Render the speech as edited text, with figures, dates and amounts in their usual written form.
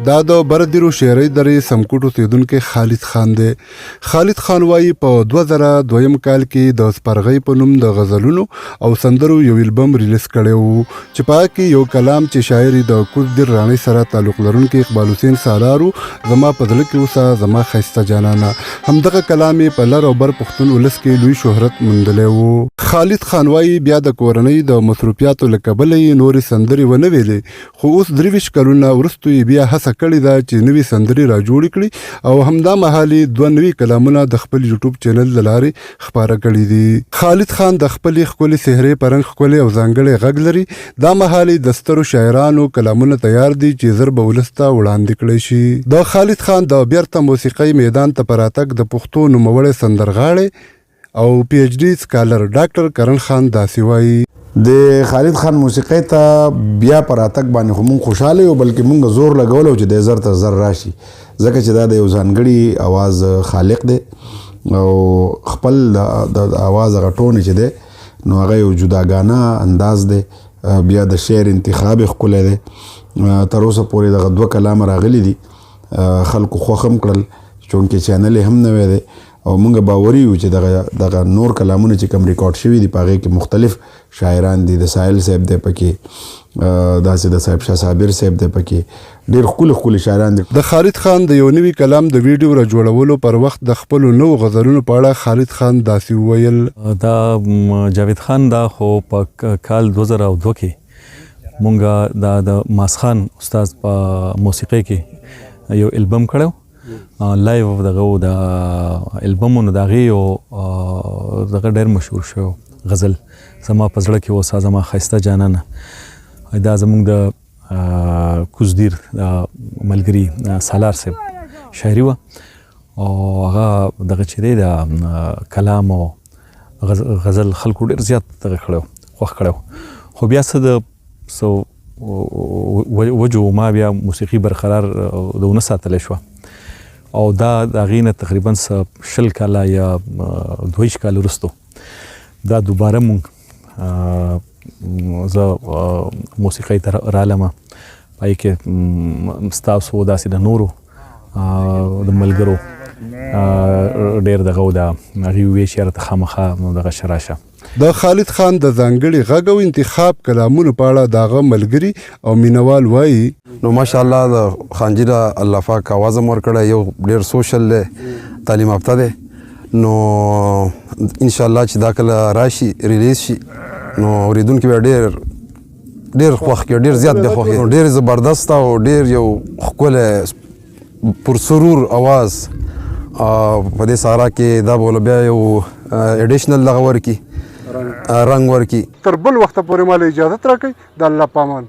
دا د بردیرو شعري درې سمکوټ اوسېدونکی خالد خان دی. خالد خان وایي په 2002 کال کې د سپرغۍ په نوم د غزلونو او سندرو یو البم ریلیز کړی و چې په هغه کې یو کلام چې شاعري د کوزدیر رانۍ سره تعلق لرونکی اقبال حسین سالارو زما په زړه کې اوسه زما ښایسته جانانه. همدغه کلام یې په لر او بر پښتون ولس کې لوی شهرت موندلی و. خالد خان وایي بیا د کورنۍ د مصروفیاتو له کبله یې نورې سندرې ونه ویلې، خو اوس 23 کلونه وروسته یې بیا هڅه کړې ده چې نوې سندرې را جوړې کړي او همدا مهال یې 2 نوي کلامونه د خپل یوټیوب چینل له لارې خپاره کړي دي. خالد خان د خپلې ښکلې څهرې په رنګ ښکلی او ځانګړی غږ لري. دا مهال یې د سترو شاعرانو کلامونه تیار دي چې زر به ولس ته وړاندې کړی شي. د خالد خان د بیرته موسیقۍ میدان ته په راتګ د پښتو نوموړی سندرغاړی او پی ایچ ډي سکالر ډاکټر کرن خان داسې وایي: د خالد خان موسیقۍ ته بیا پر راتګ باندې خو مونږ خوشحاله یو، بلکې مونږ زور لګولی و چې دی زر تر زر راشي، ځکه چې دا د یو ځانګړي اواز خالق دی او خپل د اواز هغه ټون چې دی نو هغه یو جداګانه انداز دی. بیا د شعر انتخاب یې ښکلی دی. تر اوسه پورې دغه 2 کلام راغلي دي، خلکو خوښ هم کړل چونکې چینل یې هم نوی دی او مونږ باوري یو چې دغه نور کلامونه چې کوم ریکارډ شوي دي په هغې کې مختلف شاعران دي. د ساحل صاحب دی پکې، داسې د صاحب شاه صابر صاحب دی پکې، ډېر ښکلي شاعران دي. د خالد خان د یو نوي کلام د ویډیو را جوړولو پر وخت د خپلو نوو غزلونو په اړه خالد خان داسې وویل: دا جاوید خان دا خو په کال 2002 کې مونږ د ماسخان استاد په موسیقۍ کې یو البم کړی لایو دغه د البمونو د هغې یو دغه ډېر مشهور شو غزل زما په زړه کې اوسه زما ښایسته جانانه. دا زموږ د کوزدیر د ملګري سالار صاحب شاعري وه او هغه دغه چې دی د کلام او غزل خلکو ډېر زیات دغه کړی خوښ کړی، خو بیا څه وجو ما بیا موسیقي برقرار د ونه ساتلی شوه او دا د هغې نه تقریبا 20 کاله یا 22 کاله وروستو دا دوباره مونږ زه موسیقۍ ته رالمه. په هغې کې ستاسو داسې د نورو د ملګرو ډېر دغه و د هغې وویل چې یاره ته خامخا دغه شه راشه. د خالد خان د ځانګړي غږ او انتخاب کلامونو په اړه د هغه ملګري او مینوال وایي: نو ماشاءالله د خانجي د الله پاک اواز هم ورکړی، یو ډېر سوشل دی، تعلیم یافته دی، نو انشاءالله چې دا کله راشي ریلیز شي نو اورېدونکي به ډېر خوښ کړي، ډېر زیات به خوښ کړي. ډېر زبردست او ډېر یو ښکلی پرسرور اواز په دې سارا کې دا به بیا یو ایډیشنل دغه ورکړي رنګ ورکړي. تر بل وخته پورې ماله اجازت راکړئ. د الله پامان.